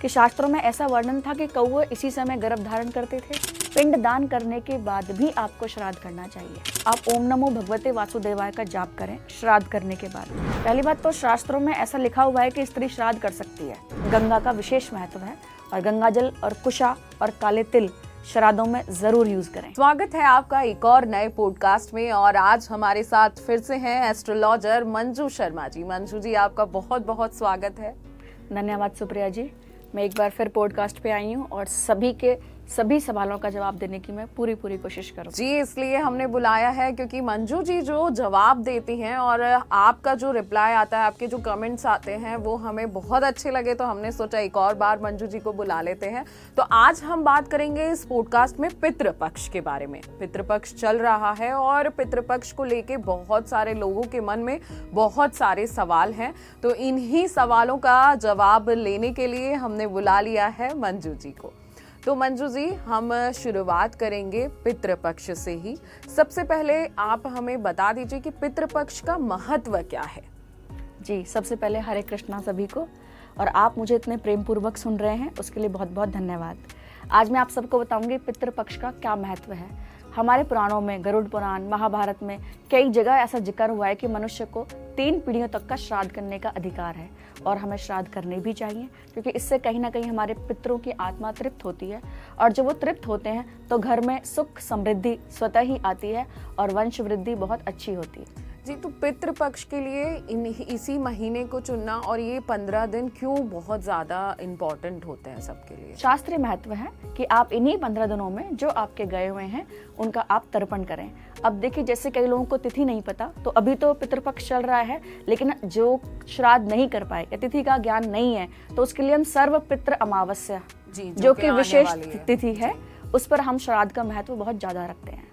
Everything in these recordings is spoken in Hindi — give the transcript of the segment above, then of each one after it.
कि शास्त्रों में ऐसा वर्णन था कि कौवे इसी समय गर्भ धारण करते थे। पिंड दान करने के बाद भी आपको श्राद्ध करना चाहिए। आप ओम नमो भगवते वासुदेवाय का जाप करें श्राद्ध करने के बाद। पहली बात तो शास्त्रों में ऐसा लिखा हुआ है कि स्त्री श्राद्ध कर सकती है। गंगा का विशेष महत्व है और गंगा जल और कुशा और काले तिल श्राद्धों में जरूर यूज करें। स्वागत है आपका एक और नए पॉडकास्ट में और आज हमारे साथ फिर से हैं एस्ट्रोलॉजर मंजू शर्मा जी। मंजू जी, आपका बहुत बहुत स्वागत है। धन्यवाद सुप्रिया जी। मैं एक बार फिर पॉडकास्ट पे आई हूँ और सभी सवालों का जवाब देने की मैं पूरी कोशिश करूँगी जी। इसलिए हमने बुलाया है क्योंकि मंजू जी जो जवाब देती हैं और आपका जो रिप्लाई आता है, आपके जो कमेंट्स आते हैं वो हमें बहुत अच्छे लगे, तो हमने सोचा एक और बार मंजू जी को बुला लेते हैं। तो आज हम बात करेंगे इस पॉडकास्ट में पितृपक्ष के बारे में। पितृपक्ष चल रहा है और पितृपक्ष को लेके बहुत सारे लोगों के मन में बहुत सारे सवाल हैं, तो इन्हीं सवालों का जवाब लेने के लिए हमने बुला लिया है मंजू जी को। तो मंजू जी, हम शुरुआत करेंगे पितृपक्ष से ही। सबसे पहले आप हमें बता दीजिए कि पितृपक्ष का महत्व क्या है। जी, सबसे पहले हरे कृष्णा सभी को, और आप मुझे इतने प्रेम पूर्वक सुन रहे हैं उसके लिए बहुत बहुत धन्यवाद। आज मैं आप सबको बताऊंगी पितृपक्ष का क्या महत्व है। हमारे पुराणों में, गरुड़ पुराण, महाभारत में कई जगह ऐसा जिक्र हुआ है कि मनुष्य को 3 पीढ़ियों तक का श्राद्ध करने का अधिकार है और हमें श्राद्ध करने भी चाहिए, क्योंकि इससे कहीं ना कहीं हमारे पितरों की आत्मा तृप्त होती है और जब वो तृप्त होते हैं तो घर में सुख समृद्धि स्वतः ही आती है और वंश वृद्धि बहुत अच्छी होती है। जी, तो पितृपक्ष के लिए इसी महीने को चुनना और ये 15 दिन क्यों बहुत ज्यादा इम्पोर्टेंट होते हैं सबके लिए? शास्त्रीय महत्व है कि आप इन्हीं 15 दिनों में जो आपके गए हुए हैं उनका आप तर्पण करें। अब देखिए, जैसे कई लोगों को तिथि नहीं पता, तो अभी तो पितृपक्ष चल रहा है, लेकिन जो श्राद्ध नहीं कर पाए या तिथि का ज्ञान नहीं है, तो उसके लिए हम सर्व पितृ अमावस्या जो कि विशेष तिथि है, उस पर हम श्राद्ध का महत्व बहुत ज्यादा रखते हैं।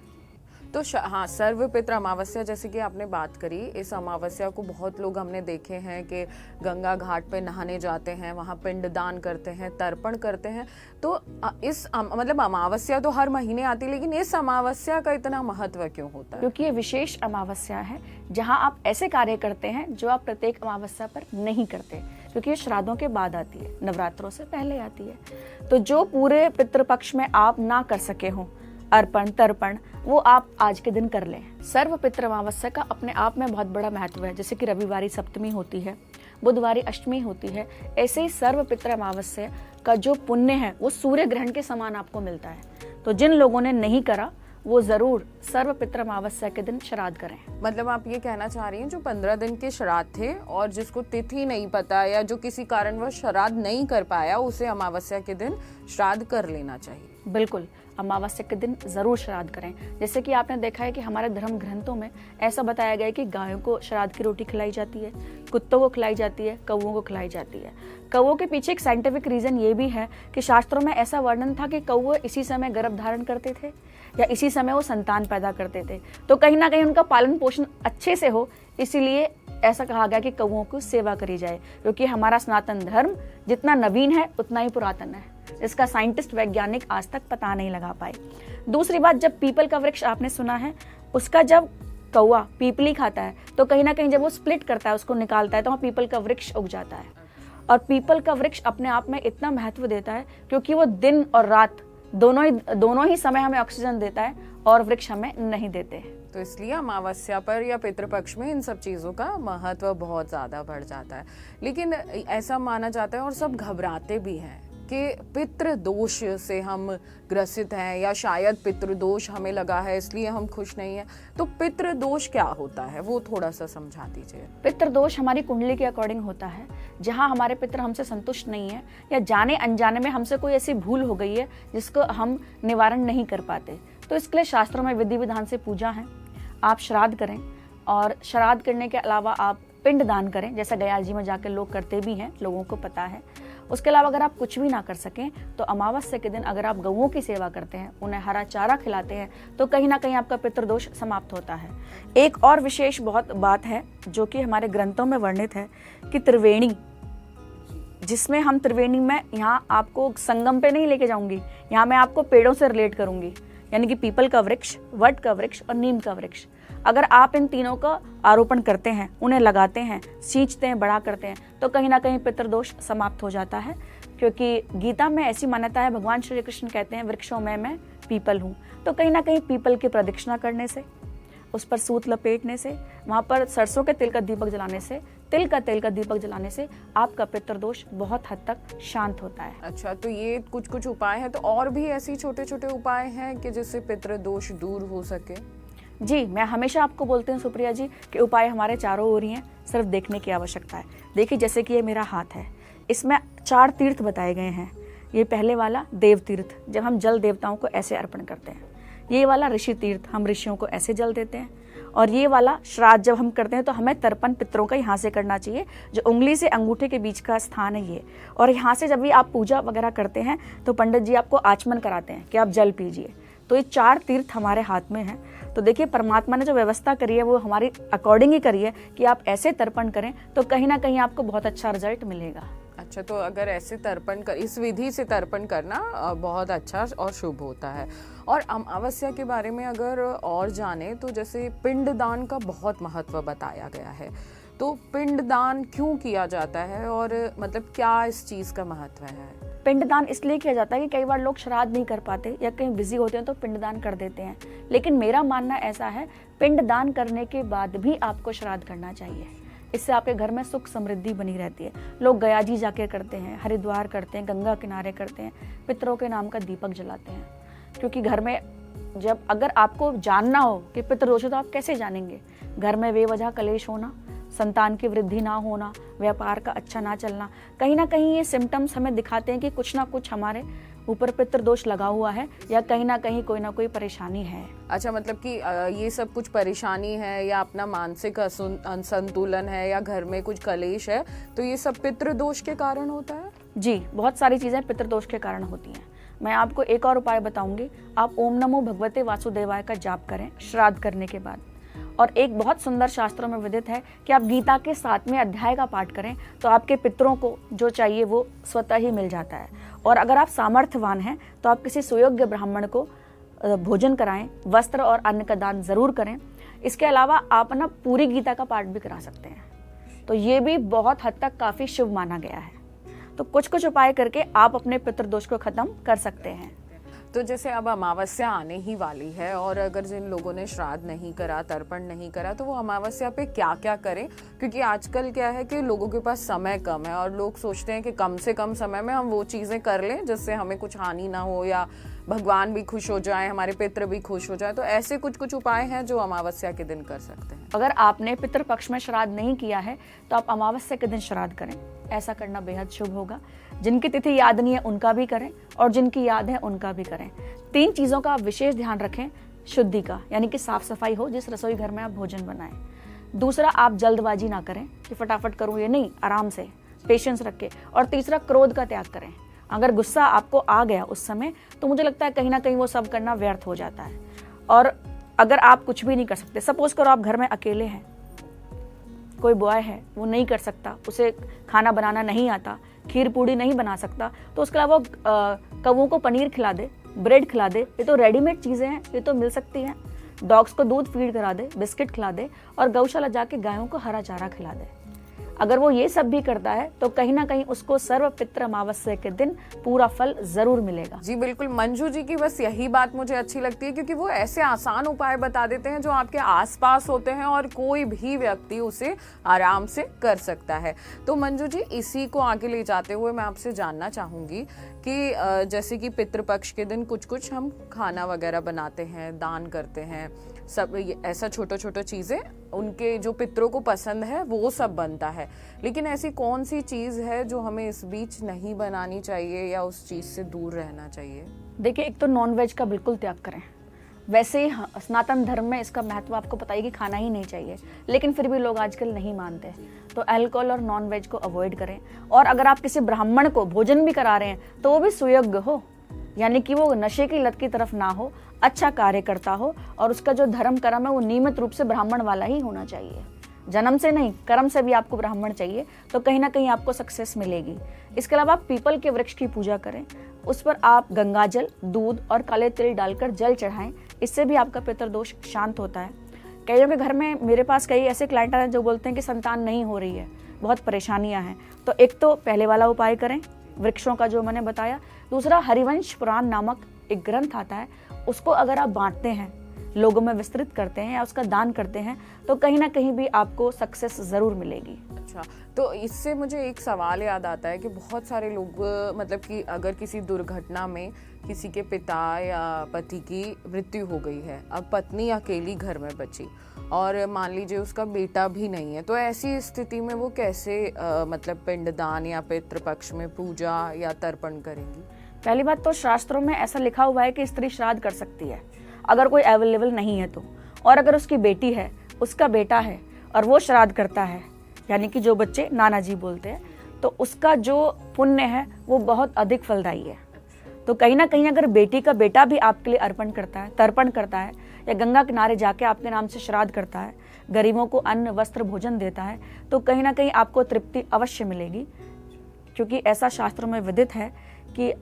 तो हाँ, सर्व पितृ अमावस्या जैसे कि आपने बात करी, इस अमावस्या को बहुत लोग हमने देखे हैं कि गंगा घाट पे नहाने जाते हैं, वहाँ पिंड दान करते हैं, तर्पण करते हैं। तो इस मतलब अमावस्या तो हर महीने आती है, लेकिन इस अमावस्या का इतना महत्व क्यों होता है? क्योंकि ये विशेष अमावस्या है जहाँ आप ऐसे कार्य करते हैं जो आप प्रत्येक अमावस्या पर नहीं करते, क्योंकि ये श्राद्धों के बाद आती है, नवरात्रों से पहले आती है। तो जो पूरे पितृपक्ष में आप ना कर सके हो अर्पण तर्पण, वो आप आज के दिन कर लें। सर्व पितृ अमावस्या का अपने आप में बहुत बड़ा महत्व है। जैसे कि रविवारी सप्तमी होती है, बुधवारी अष्टमी होती है, ऐसे ही सर्व पितृ अमावस्या का जो पुण्य है वो सूर्य ग्रहण के समान आपको मिलता है। तो जिन लोगों ने नहीं करा वो जरूर सर्व पितृ अमावस्या के दिन श्राद्ध करें। मतलब आप ये कहना चाह रही हैं जो 15 दिन के श्राद्ध थे और जिसको तिथि नहीं पता या जो किसी कारणवश श्राद्ध नहीं कर पाया, उसे अमावस्या के दिन श्राद्ध कर लेना चाहिए? बिल्कुल, अमावस्या के दिन जरूर श्राद्ध करें। जैसे कि आपने देखा है कि हमारे धर्म ग्रंथों में ऐसा बताया गया है कि गायों को श्राद्ध की रोटी खिलाई जाती है, कुत्तों को खिलाई जाती है, कौवों को खिलाई जाती है। कौवों के पीछे एक साइंटिफिक रीजन ये भी है कि शास्त्रों में ऐसा वर्णन था कि कौवे इसी समय गर्भ धारण करते थे या इसी समय वो संतान पैदा करते थे, तो कहीं ना कहीं उनका पालन पोषण अच्छे से हो, इसीलिए ऐसा कहा गया कि कौवों की सेवा करी जाए, क्योंकि हमारा सनातन धर्म जितना नवीन है उतना ही पुरातन है। इसका साइंटिस्ट वैज्ञानिक आज तक पता नहीं लगा पाए। दूसरी बात, जब पीपल का वृक्ष आपने सुना है, उसका जब कौवा पीपली खाता है तो कहीं ना कहीं जब वो स्प्लिट करता है, उसको निकालता है, तो वहाँ पीपल का वृक्ष उग जाता है। और पीपल का वृक्ष अपने आप में इतना महत्व देता है क्योंकि वो दिन और रात दोनों ही समय हमें ऑक्सीजन देता है और वृक्ष हमें नहीं देते। तो इसलिए अमावस्या पर या पितृपक्ष में इन सब चीज़ों का महत्व बहुत ज़्यादा बढ़ जाता है। लेकिन ऐसा माना जाता है और सब घबराते भी हैं कि पितृ दोष से हम ग्रसित हैं या शायद पितृ दोष हमें लगा है इसलिए हम खुश नहीं हैं। तो पितृ दोष क्या होता है, वो थोड़ा सा समझा दीजिए। पितृ दोष हमारी कुंडली के अकॉर्डिंग होता है, जहाँ हमारे पितृ हमसे संतुष्ट नहीं है या जाने अनजाने में हमसे कोई ऐसी भूल हो गई है जिसको हम निवारण नहीं कर पाते। तो इसके लिए शास्त्रों में विधि विधान से पूजा है। आप श्राद्ध करें और श्राद्ध करने के अलावा आप पिंड दान करें, जैसा गयाल जी में जाकर लोग करते भी हैं, लोगों को पता है। उसके अलावा अगर आप कुछ भी ना कर सकें तो अमावस्या के दिन अगर आप गौओं की सेवा करते हैं, उन्हें हरा चारा खिलाते हैं, तो कहीं ना कहीं आपका पितृदोष समाप्त होता है। एक और विशेष बहुत बात है जो कि हमारे ग्रंथों में वर्णित है कि त्रिवेणी, जिसमें हम त्रिवेणी में, यहाँ आपको संगम पे नहीं लेके जाऊंगी, यहाँ मैं आपको पेड़ों से रिलेट करूंगी, यानी कि पीपल का वृक्ष, वट का वृक्ष और नीम का वृक्ष। अगर आप इन तीनों का आरोपण करते हैं, उन्हें लगाते हैं, सींचते हैं, बड़ा करते हैं, तो कहीं ना कहीं पितृदोष समाप्त हो जाता है, क्योंकि गीता में ऐसी मान्यता है, भगवान श्री कृष्ण कहते हैं वृक्षों में मैं पीपल हूँ। तो कहीं ना कहीं पीपल की प्रदक्षिणा करने से, उस पर सूत लपेटने से, वहाँ पर सरसों के तेल का दीपक जलाने से, तिल का तेल का दीपक जलाने से आपका पितृदोष बहुत हद तक शांत होता है। अच्छा, तो ये कुछ कुछ उपाय हैं, तो और भी ऐसी छोटे छोटे उपाय हैं कि जिससे पितृदोष दूर हो सके? जी, मैं हमेशा आपको बोलती हूँ सुप्रिया जी कि उपाय हमारे चारों ओर ही हैं, सिर्फ देखने की आवश्यकता है। देखिए, जैसे कि ये मेरा हाथ है, इसमें 4 तीर्थ बताए गए हैं। ये पहले वाला देव तीर्थ, जब हम जल देवताओं को ऐसे अर्पण करते हैं। ये वाला ऋषि तीर्थ, हम ऋषियों को ऐसे जल देते हैं। और ये वाला श्राद्ध जब हम करते हैं तो हमें तर्पण पितरों का यहाँ से करना चाहिए, जो उंगली से अंगूठे के बीच का स्थान है ये। और यहाँ से जब भी आप पूजा वगैरह करते हैं तो पंडित जी आपको आचमन कराते हैं कि आप जल पीजिए। तो ये 4 तीर्थ हमारे हाथ में हैं। तो देखिए, परमात्मा ने जो व्यवस्था करी है वो हमारी अकॉर्डिंग ही करी है कि आप ऐसे तर्पण करें तो कहीं ना कहीं आपको बहुत अच्छा रिजल्ट मिलेगा। अच्छा, तो अगर ऐसे तर्पण कर, इस विधि से तर्पण करना बहुत अच्छा और शुभ होता है। और अमावस्या के बारे में अगर और जाने तो जैसे पिंडदान का बहुत महत्व बताया गया है, तो पिंडदान क्यों किया जाता है और मतलब क्या इस चीज़ का महत्व है? पिंडदान इसलिए किया जाता है कि कई बार लोग श्राद्ध नहीं कर पाते या कहीं बिजी होते हैं तो पिंडदान कर देते हैं। लेकिन मेरा मानना ऐसा है, पिंडदान करने के बाद भी आपको श्राद्ध करना चाहिए। इससे आपके घर में सुख समृद्धि बनी रहती है। लोग गया जी जाके करते हैं, हरिद्वार करते हैं, गंगा किनारे करते हैं, पितरों के नाम का दीपक जलाते हैं। क्योंकि घर में जब अगर आपको जानना हो कि पितृदोष है तो आप कैसे जानेंगे? घर में बेवजह कलेश होना, संतान की वृद्धि ना होना, व्यापार का अच्छा ना चलना, कहीं ना कहीं ये सिम्टम्स हमें दिखाते हैं कि कुछ ना कुछ हमारे ऊपर पितृदोष लगा हुआ है या कहीं ना कहीं कोई ना कोई परेशानी है। अच्छा, मतलब कि ये सब कुछ परेशानी है या अपना मानसिक असंतुलन है या घर में कुछ कलेश है, तो ये सब पितृदोष के कारण होता है? जी, बहुत सारी चीज़ें पितृदोष के कारण होती हैं। मैं आपको एक और उपाय बताऊंगी। आप ओम नमो भगवते वासुदेवाय का जाप करें श्राद्ध करने के बाद। और एक बहुत सुंदर शास्त्रों में विदित है कि आप गीता के 7वें अध्याय का पाठ करें तो आपके पितरों को जो चाहिए वो स्वतः ही मिल जाता है। और अगर आप सामर्थ्यवान हैं तो आप किसी सुयोग्य ब्राह्मण को भोजन कराएं, वस्त्र और अन्न का दान जरूर करें। इसके अलावा आप ना पूरी गीता का पाठ भी करा सकते हैं, तो ये भी बहुत हद तक काफ़ी शुभ माना गया है। तो कुछ कुछ उपाय करके आप अपने पितृदोष को खत्म कर सकते हैं। तो जैसे अब अमावस्या आने ही वाली है और अगर जिन लोगों ने श्राद्ध नहीं करा, तर्पण नहीं करा, तो वो अमावस्या पे क्या क्या करें? क्योंकि आजकल क्या है कि लोगों के पास समय कम है और लोग सोचते हैं कि कम से कम समय में हम वो चीज़ें कर लें जिससे हमें कुछ हानि ना हो या भगवान भी खुश हो जाए, हमारे पितृ भी खुश हो जाए। तो ऐसे कुछ कुछ उपाय हैं जो अमावस्या के दिन कर सकते हैं। अगर आपने पितृपक्ष में श्राद्ध नहीं किया है तो आप अमावस्या के दिन श्राद्ध करें, ऐसा करना बेहद शुभ होगा। जिनकी तिथि याद नहीं है उनका भी करें और जिनकी याद है उनका भी करें। 3 चीज़ों का आप विशेष ध्यान रखें। शुद्धि का, यानी कि साफ सफाई हो जिस रसोई घर में आप भोजन बनाएं। दूसरा, आप जल्दबाजी ना करें कि फटाफट करूं, ये नहीं, आराम से पेशेंस रखें। और तीसरा, क्रोध का त्याग करें। अगर गुस्सा आपको आ गया उस समय तो मुझे लगता है कहीं ना कहीं वो सब करना व्यर्थ हो जाता है। और अगर आप कुछ भी नहीं कर सकते, सपोज करो आप घर में अकेले हैं, कोई बॉय है वो नहीं कर सकता, उसे खाना बनाना नहीं आता, खीर पूड़ी नहीं बना सकता, तो उसके अलावा कौवों को पनीर खिला दे, ब्रेड खिला दे। ये तो रेडीमेड चीज़ें हैं, ये तो मिल सकती हैं। डॉग्स को दूध फीड करा दे, बिस्किट खिला दे और गौशाला जाके गायों को हरा चारा खिला दे। अगर वो ये सब भी करता है तो कहीं ना कहीं उसको सर्व पितृ अमावस्या के दिन पूरा फल जरूर मिलेगा। जी बिल्कुल, मंजू जी की बस यही बात मुझे अच्छी लगती है क्योंकि वो ऐसे आसान उपाय बता देते हैं जो आपके आसपास होते हैं और कोई भी व्यक्ति उसे आराम से कर सकता है। तो मंजू जी, इसी को आगे ले जाते हुए मैं आपसे जानना चाहूंगी कि जैसे कि पितृपक्ष के दिन कुछ कुछ हम खाना वगैरह बनाते हैं, दान करते हैं, सब ऐसा छोटा छोटा चीज़ें उनके जो पितरों को पसंद है वो सब बनता है। लेकिन ऐसी कौन सी चीज़ है जो हमें इस बीच नहीं बनानी चाहिए या उस चीज़ से दूर रहना चाहिए? देखिए, एक तो नॉनवेज का बिल्कुल त्याग करें। वैसे ही सनातन धर्म में इसका महत्व आपको पता ही कि खाना ही नहीं चाहिए, लेकिन फिर भी लोग आजकल नहीं मानते। तो अल्कोहल और नॉनवेज को अवॉइड करें। और अगर आप किसी ब्राह्मण को भोजन भी करा रहे हैं तो वो भी सुयोग्य हो, यानी कि वो नशे की लत की तरफ ना हो, अच्छा कार्य करता हो और उसका जो धर्म कर्म है वो नियमित रूप से ब्राह्मण वाला ही होना चाहिए। जन्म से नहीं, कर्म से भी आपको ब्राह्मण चाहिए, तो कहीं ना कहीं आपको सक्सेस मिलेगी। इसके अलावा आप पीपल के वृक्ष की पूजा करें, उस पर आप गंगा जल, दूध और काले तिल डालकर जल चढ़ाएं। इससे भी आपका पितृदोष शांत होता है। कईयों के घर में, मेरे पास कई ऐसे क्लाइंट हैं जो बोलते हैं कि संतान नहीं हो रही है, बहुत परेशानियां हैं। तो एक तो पहले वाला उपाय करें वृक्षों का जो मैंने बताया। दूसरा, हरिवंश पुराण नामक एक ग्रंथ आता है, उसको अगर आप बांटते हैं, लोगों में विस्तृत करते हैं या उसका दान करते हैं, तो कहीं ना कहीं भी आपको सक्सेस ज़रूर मिलेगी। अच्छा, तो इससे मुझे एक सवाल याद आता है कि बहुत सारे लोग मतलब कि अगर किसी दुर्घटना में किसी के पिता या पति की मृत्यु हो गई है, अब पत्नी अकेली घर में बची और मान लीजिए उसका बेटा भी नहीं है, तो ऐसी स्थिति में वो कैसे मतलब पिंडदान या पितृपक्ष में पूजा या तर्पण करेंगी? पहली बात तो शास्त्रों में ऐसा लिखा हुआ है कि स्त्री श्राद्ध कर सकती है अगर कोई अवेलेबल नहीं है तो, और अगर उसकी बेटी है, उसका बेटा है और वो श्राद्ध करता है, यानी कि जो बच्चे नाना जी बोलते हैं, तो उसका जो पुण्य है वो बहुत अधिक फलदायी है। तो कहीं ना कहीं अगर बेटी का बेटा भी आपके लिए अर्पण करता है, तर्पण करता है, या गंगा किनारे जाके आपके नाम से श्राद्ध करता है, गरीबों को अन्न वस्त्र भोजन देता है, तो कहीं ना कहीं आपको तृप्ति अवश्य मिलेगी। क्योंकि ऐसा शास्त्रों में विदित है कि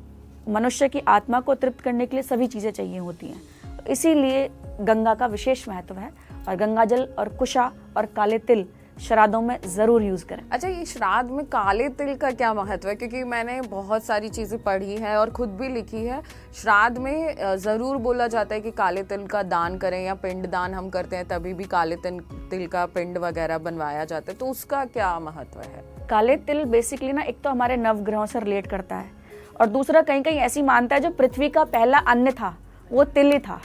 मनुष्य की आत्मा को तृप्त करने के लिए सभी चीज़ें चाहिए होती हैं, तो इसीलिए गंगा का विशेष महत्व है। और गंगा जल और कुशा और काले तिल श्राद्धों में ज़रूर यूज़ करें। अच्छा, ये श्राद्ध में काले तिल का क्या महत्व है? क्योंकि मैंने बहुत सारी चीज़ें पढ़ी है और खुद भी लिखी है, श्राद्ध में ज़रूर बोला जाता है कि काले तिल का दान करें, या पिंड दान हम करते हैं तभी भी काले तिल का पिंड वगैरह बनवाया जाता है, तो उसका क्या महत्व है? काले तिल बेसिकली ना, एक तो हमारे नवग्रहों से रिलेट करता है, और दूसरा कहीं कहीं ऐसी मानता है जो पृथ्वी का पहला अन्न था वो तिल ही था।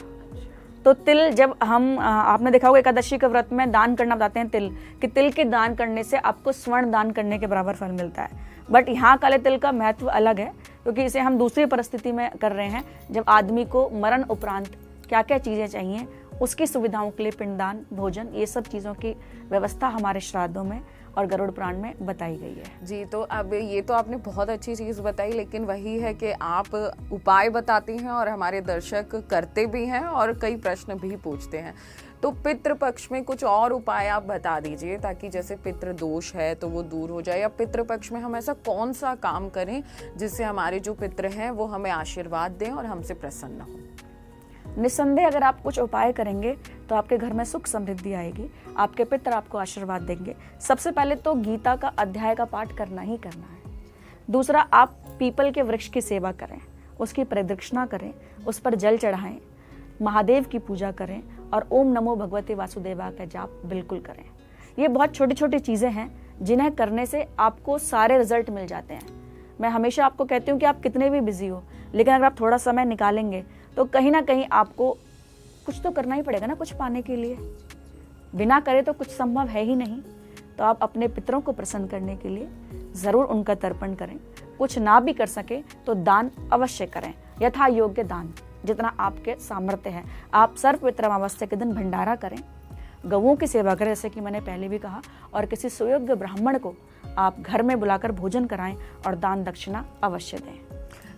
तो तिल जब हम आपने देखा होगा एकादशी के व्रत में दान करना बताते हैं तिल, कि तिल के दान करने से आपको स्वर्ण दान करने के बराबर फल मिलता है। बट यहाँ काले तिल का महत्व अलग है, क्योंकि इसे हम दूसरी परिस्थिति में कर रहे हैं, जब आदमी को मरण उपरांत क्या क्या चीज़ें चाहिए उसकी सुविधाओं के लिए पिंडदान, भोजन, ये सब चीज़ों की व्यवस्था हमारे श्राद्धों में और गरुड़ पुराण में बताई गई है। जी, तो अब ये तो आपने बहुत अच्छी चीज़ बताई, लेकिन वही है कि आप उपाय बताती हैं और हमारे दर्शक करते भी हैं और कई प्रश्न भी पूछते हैं। तो पितृपक्ष में कुछ और उपाय आप बता दीजिए, ताकि जैसे पितृ दोष है तो वो दूर हो जाए, या पितृपक्ष में हम ऐसा कौन सा काम करें जिससे हमारे जो पितृ हैं वो हमें आशीर्वाद दें और हमसे प्रसन्न हो। निस्संदेह अगर आप कुछ उपाय करेंगे तो आपके घर में सुख समृद्धि आएगी, आपके पितर आपको आशीर्वाद देंगे। सबसे पहले तो गीता का अध्याय का पाठ करना ही करना है। दूसरा, आप पीपल के वृक्ष की सेवा करें, उसकी प्रदक्षिणा करें, उस पर जल चढ़ाएं, महादेव की पूजा करें और ओम नमो भगवते वासुदेवा का जाप बिल्कुल करें। ये बहुत छोटी छोटी चीज़ें हैं जिन्हें करने से आपको सारे रिजल्ट मिल जाते हैं। मैं हमेशा आपको कहती हूँ कि आप कितने भी बिजी हो, लेकिन अगर आप थोड़ा समय निकालेंगे तो कहीं ना कहीं आपको कुछ तो करना ही पड़ेगा ना, कुछ पाने के लिए। बिना करे तो कुछ संभव है ही नहीं। तो आप अपने पितरों को प्रसन्न करने के लिए ज़रूर उनका तर्पण करें। कुछ ना भी कर सके तो दान अवश्य करें, यथा योग्य दान, जितना आपके सामर्थ्य है। आप सर्वपित्र अमावस्या के दिन भंडारा करें, गऊओं की सेवा करें, जैसे कि मैंने पहले भी कहा, और किसी सुयोग्य ब्राह्मण को आप घर में बुलाकर भोजन कराएं और दान दक्षिणा अवश्य दें।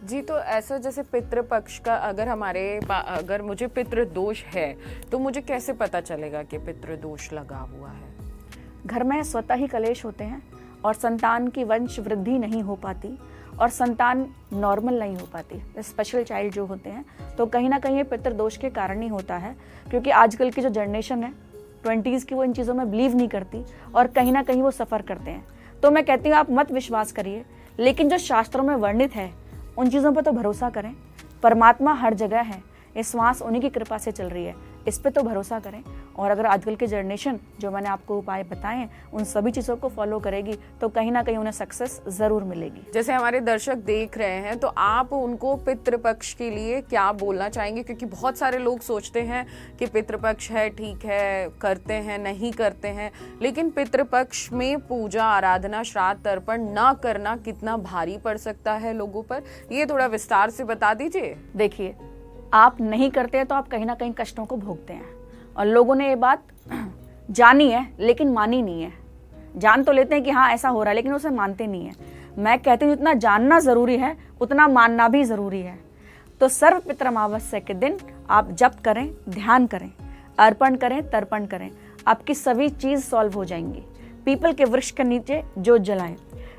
जी, तो ऐसा जैसे पितृपक्ष का अगर मुझे पितृ दोष है तो मुझे कैसे पता चलेगा कि पितृ दोष लगा हुआ है? घर में स्वतः ही कलेश होते हैं और संतान की वंश वृद्धि नहीं हो पाती और संतान नॉर्मल नहीं हो पाती, स्पेशल चाइल्ड जो होते हैं, तो कहीं ना कहीं ये पितृ दोष के कारण ही होता है। क्योंकि आजकल की जो जनरेशन है 20s की, वो इन चीज़ों में बिलीव नहीं करती और कहीं ना कहीं वो सफ़र करते हैं। तो मैं कहती हूँ आप मत विश्वास करिए, लेकिन जो शास्त्रों में वर्णित है उन चीज़ों पर तो भरोसा करें। परमात्मा हर जगह है, ये श्वास उन्हीं की कृपा से चल रही है, इस पे तो भरोसा करें। और अगर आजकल की जनरेशन जो मैंने आपको उपाय बताए हैं उन सभी चीज़ों को फॉलो करेगी तो कहीं ना कहीं उन्हें सक्सेस ज़रूर मिलेगी। जैसे हमारे दर्शक देख रहे हैं, तो आप उनको पितृपक्ष के लिए क्या बोलना चाहेंगे? क्योंकि बहुत सारे लोग सोचते हैं कि पितृपक्ष है, ठीक है, करते हैं, नहीं करते हैं, लेकिन पितृपक्ष में पूजा आराधना श्राद्ध तर्पण ना करना कितना भारी पड़ सकता है लोगों पर, ये थोड़ा विस्तार से बता दीजिए। देखिए, आप नहीं करते हैं तो आप कहीं ना कहीं कष्टों को भोगते हैं, और लोगों ने ये बात जानी है लेकिन मानी नहीं है। जान तो लेते हैं कि हाँ ऐसा हो रहा है, लेकिन उसे मानते नहीं है। मैं कहती हूँ जितना जानना ज़रूरी है उतना मानना भी ज़रूरी है। तो सर्वपित्र अमावस्या के दिन आप जप करें, ध्यान करें, अर्पण करें, तर्पण करें, आपकी सभी चीज़ सॉल्व हो जाएंगी। पीपल के वृक्ष के नीचे जोत जलाएं।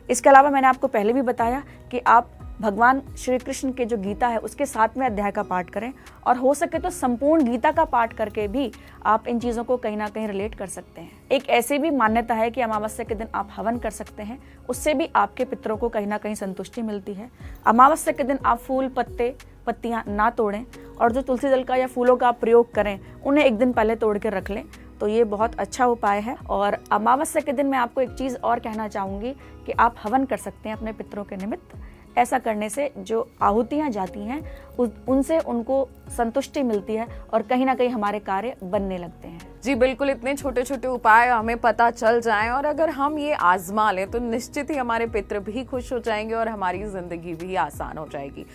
इसके अलावा मैंने आपको पहले भी बताया कि आप भगवान श्री कृष्ण के जो गीता है उसके 7वें अध्याय का पाठ करें, और हो सके तो संपूर्ण गीता का पाठ करके भी आप इन चीज़ों को कहीं ना कहीं रिलेट कर सकते हैं। एक ऐसी भी मान्यता है कि अमावस्या के दिन आप हवन कर सकते हैं, उससे भी आपके पितरों को कहीं ना कहीं संतुष्टि मिलती है। अमावस्या के दिन आप फूल पत्ते पत्तियां ना तोड़ें, और जो तुलसी दल का या फूलों का आप प्रयोग करें उन्हें एक दिन पहले तोड़ के रख लें, तो ये बहुत अच्छा उपाय है। और अमावस्या के दिन मैं आपको एक चीज़ और कहना चाहूँगी कि आप हवन कर सकते हैं अपने पितरों के निमित्त। ऐसा करने से जो आहुतियाँ जाती हैं उनसे उनको संतुष्टि मिलती है और कहीं ना कहीं हमारे कार्य बनने लगते हैं। जी बिल्कुल, इतने छोटे छोटे उपाय हमें पता चल जाएं और अगर हम ये आजमा लें तो निश्चित ही हमारे पितृ भी खुश हो जाएंगे और हमारी जिंदगी भी आसान हो जाएगी।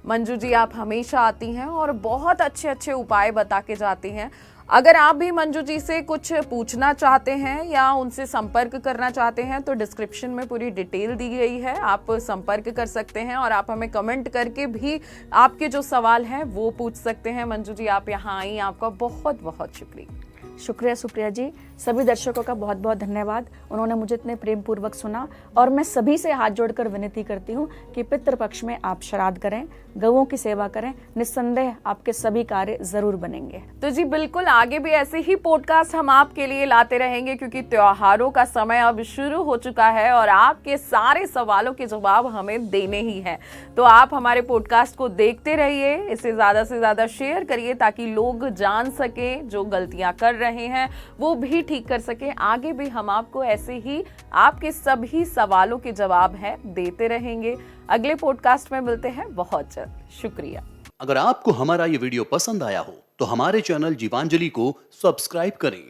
मंजू जी, आप हमेशा आती हैं और बहुत अच्छे अच्छे उपाय बता के जाती हैं। अगर आप भी मंजू जी से कुछ पूछना चाहते हैं या उनसे संपर्क करना चाहते हैं तो डिस्क्रिप्शन में पूरी डिटेल दी गई है, आप संपर्क कर सकते हैं और आप हमें कमेंट करके भी आपके जो सवाल हैं वो पूछ सकते हैं। मंजू जी, आप यहाँ आई, आपका बहुत बहुत शुक्रिया। शुक्रिया सुप्रिया जी, सभी दर्शकों का बहुत बहुत धन्यवाद, उन्होंने मुझे इतने प्रेम पूर्वक सुना। और मैं सभी से हाथ जोड़कर विनती करती हूँ कि पितृपक्ष में आप श्राद्ध करें, गौओं की सेवा करें, निस्संदेह आपके सभी कार्य जरूर बनेंगे। तो जी बिल्कुल, आगे भी ऐसे ही पॉडकास्ट हम आपके लिए लाते रहेंगे क्योंकि त्योहारों का समय अब शुरू हो चुका है और आपके सारे सवालों के जवाब हमें देने ही हैं। तो आप हमारे पॉडकास्ट को देखते रहिए, इसे ज्यादा से ज्यादा शेयर करिए ताकि लोग जान सके जो गलतियां कर रहे हैं वो भी ठीक कर सके। आगे भी हम आपको ऐसे ही आपके सभी सवालों के जवाब हैं देते रहेंगे। अगले पॉडकास्ट में मिलते हैं बहुत जल्द। शुक्रिया। अगर आपको हमारा ये वीडियो पसंद आया हो तो हमारे चैनल जीवांजलि को सब्सक्राइब करें